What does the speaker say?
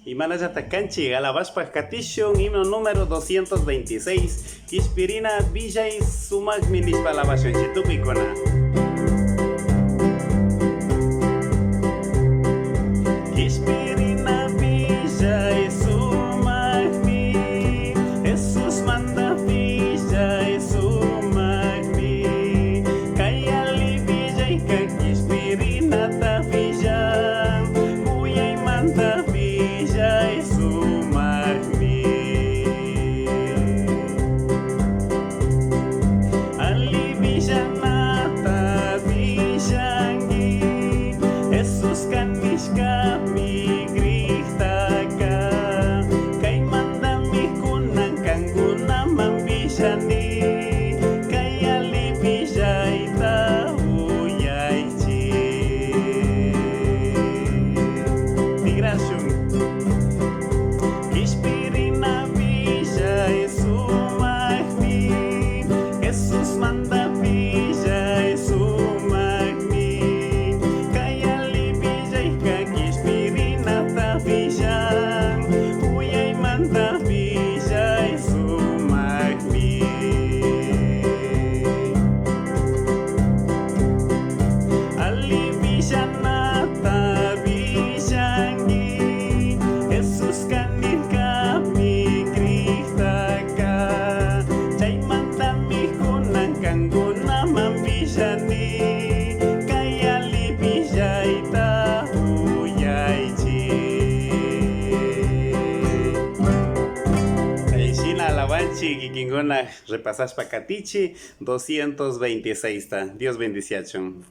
Imanallata canchi, alabashpa katishun, himno número 226, Kishpirina Villay Sumak Minispa alabashun chitupikona. Kishpirina Villay Sumak mi, Jesus manda Villay Sumak mi, Kayali Villay ka Kishpirina ta Villay, Huyay manda Villay Sumak mi. Ali Villanata Villangi, Jesus kanishka mi grihtaka, kay manda mi kunang kangguna mambishani, kay ali Villay ta huyay chi. Migración. Kishpirina Villay Sumak mi, Jesus manda Villay Sumak mi, kay ali Villay ka Kishpirina ta Villay, huyay manda Villay Sumak mi. Ali Villanata Villangi, Jesus kanika mi grihtaka, chay manta mi kunang kangguna mambillani, kay ali Villay ta huyay chi. Shina alabanchi kikinguna repasas pakatichi 226 ta. Dios bendición.